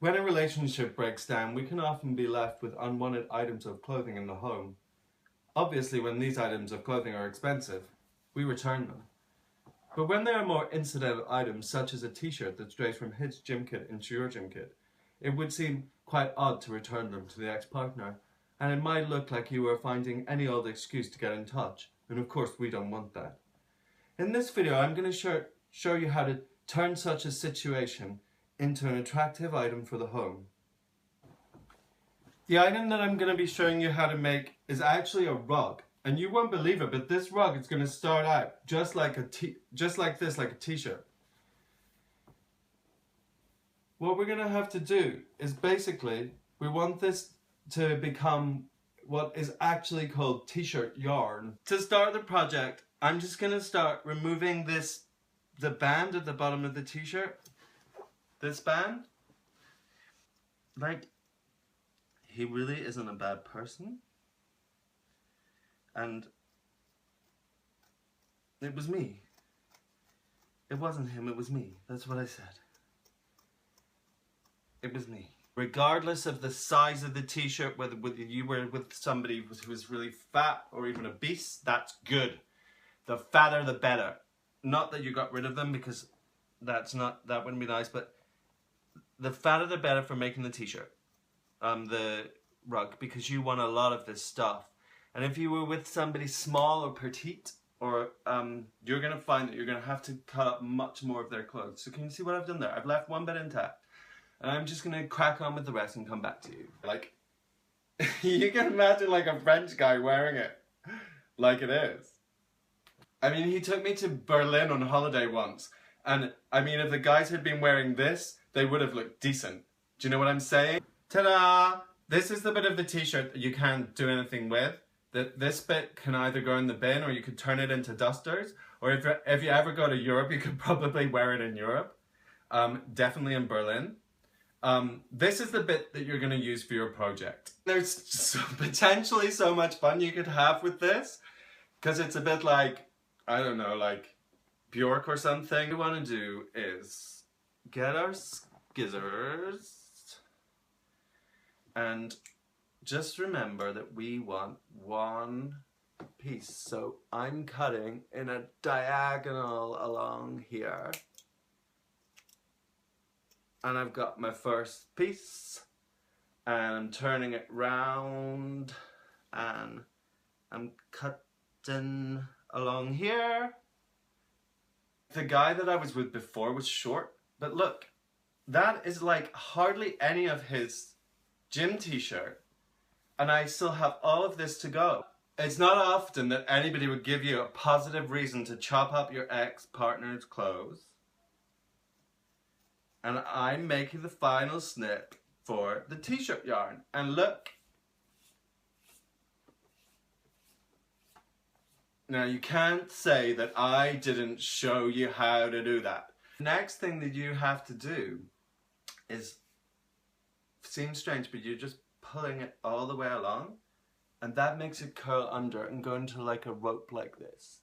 When a relationship breaks down, we can often be left with unwanted items of clothing in the home. Obviously, when these items of clothing are expensive, we return them. But when they are more incidental items, such as a t-shirt that strays from his gym kit into your gym kit, it would seem quite odd to return them to the ex-partner, and it might look like you are finding any old excuse to get in touch, and of course we don't want that. In this video, I'm going to show you how to turn such a situation into an attractive item for the home. The item that I'm going to be showing you how to make is actually a rug. And you won't believe it, but this rug is going to start out just like a t-shirt. What we're going to have to do is basically, we want this to become what is actually called t-shirt yarn. To start the project, I'm just going to start removing the band at the bottom of the t-shirt. This band. Like, he really isn't a bad person. And it was me. It wasn't him, it was me. That's what I said. It was me. Regardless of the size of the t-shirt, whether you were with somebody who was really fat or even obese, that's good. The fatter the better. Not that you got rid of them, because that wouldn't be nice, but the fatter the better for making the t-shirt. The rug, because you want a lot of this stuff. And if you were with somebody small or petite, or you're going to find that you're going to have to cut up much more of their clothes. So can you see what I've done there? I've left one bit intact. And I'm just going to crack on with the rest and come back to you. Like, you can imagine like a French guy wearing it. Like it is. I mean, he took me to Berlin on holiday once. And I mean, if the guys had been wearing this, they would have looked decent. Do you know what I'm saying? Ta-da! This is the bit of the t-shirt that you can't do anything with. This bit can either go in the bin, or you could turn it into dusters. Or if you ever go to Europe, you could probably wear it in Europe. Definitely in Berlin. This is the bit that you're going to use for your project. There's potentially so much fun you could have with this, because it's a bit like, I don't know, like Bjork or something. What we want to do is get our scissors and just remember that we want one piece. So I'm cutting in a diagonal along here. And I've got my first piece. And I'm turning it round. And I'm cutting along here. The guy that I was with before was short. But look, that is like hardly any of his gym t-shirt. And I still have all of this to go. It's not often that anybody would give you a positive reason to chop up your ex-partner's clothes. And I'm making the final snip for the t-shirt yarn. And look. Now you can't say that I didn't show you how to do that. The next thing that you have to do is, seems strange, but you're just pulling it all the way along, and that makes it curl under and go into like a rope like this.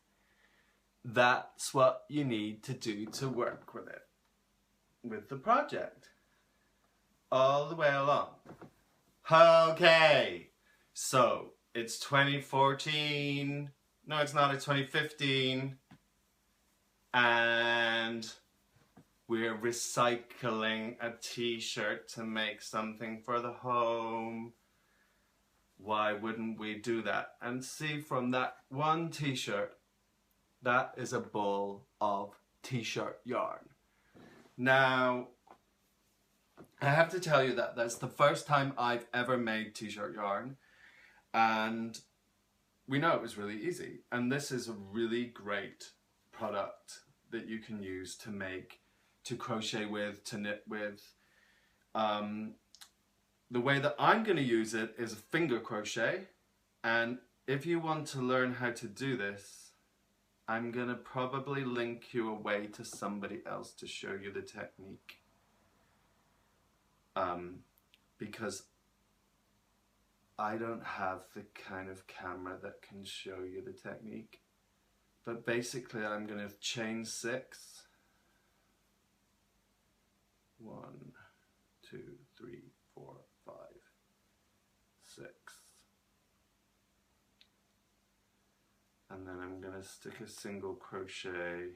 That's what you need to do to work with it, with the project, all the way along. Okay, so it's 2014, no it's not, it's 2015, and we're recycling a t-shirt to make something for the home. Why wouldn't we do that? And see, from that one t-shirt, that is a ball of t-shirt yarn. Now, I have to tell you that that's the first time I've ever made t-shirt yarn. And we know it was really easy. And this is a really great product that you can use to make, to crochet with, to knit with. The way that I'm going to use it is a finger crochet, and if you want to learn how to do this, I'm going to probably link you away to somebody else to show you the technique. Because I don't have the kind of camera that can show you the technique. But basically I'm going to chain 6. 1, 2, to stick a single crochet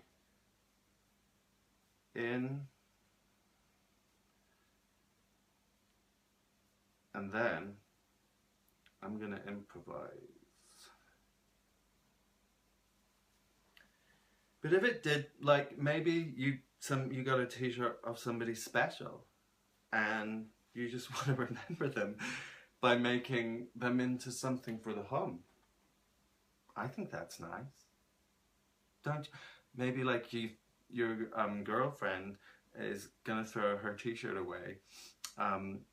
in, and then I'm gonna improvise. But if it did, like, maybe you got a t-shirt of somebody special and you just want to remember them by making them into something for the home. I think that's nice. Don't you? Maybe like your girlfriend is gonna throw her t-shirt away, and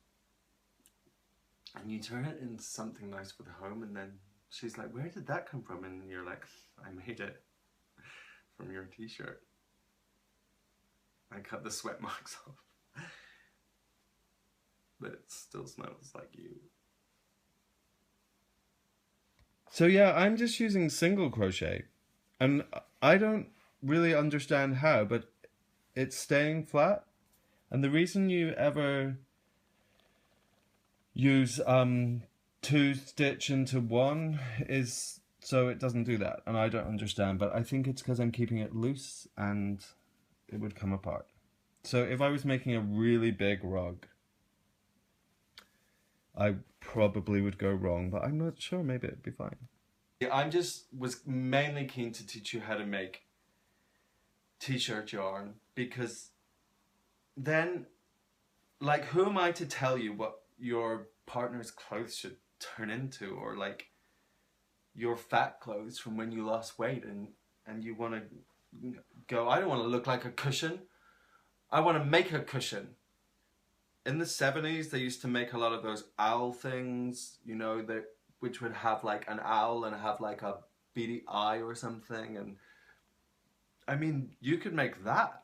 you turn it into something nice for the home, and then she's like, where did that come from? And you're like, I made it from your t-shirt. I cut the sweat marks off. But it still smells like you. So yeah, I'm just using single crochet. And I don't really understand how, but it's staying flat. And the reason you ever use 2 stitch into 1 is so it doesn't do that. And I don't understand, but I think it's because I'm keeping it loose and it would come apart. So if I was making a really big rug, I probably would go wrong, but I'm not sure, maybe it'd be fine. I was mainly keen to teach you how to make t-shirt yarn, because then, like, who am I to tell you what your partner's clothes should turn into, or like your fat clothes from when you lost weight and you want to go, I don't want to look like a cushion, I want to make a cushion. In the 70s, they used to make a lot of those owl things, you know, which would have like an owl and have like a beady eye or something. And I mean, you could make that.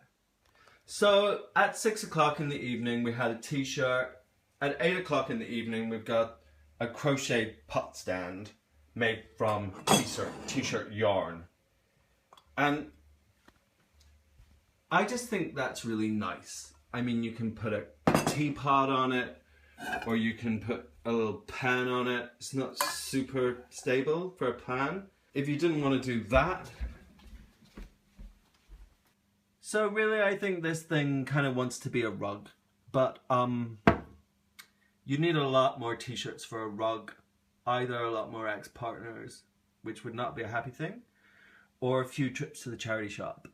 So at 6 o'clock in the evening, we had a t-shirt. At 8 o'clock in the evening, we've got a crochet pot stand made from t-shirt yarn. And I just think that's really nice. I mean, you can put a teapot on it, or you can put a little pan on it. It's not super stable for a pan. If you didn't want to do that. So really, I think this thing kind of wants to be a rug, but you need a lot more t-shirts for a rug, either a lot more ex-partners, which would not be a happy thing, or a few trips to the charity shop.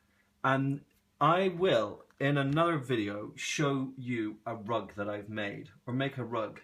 And I will, in another video, show you a rug that I've made, or make a rug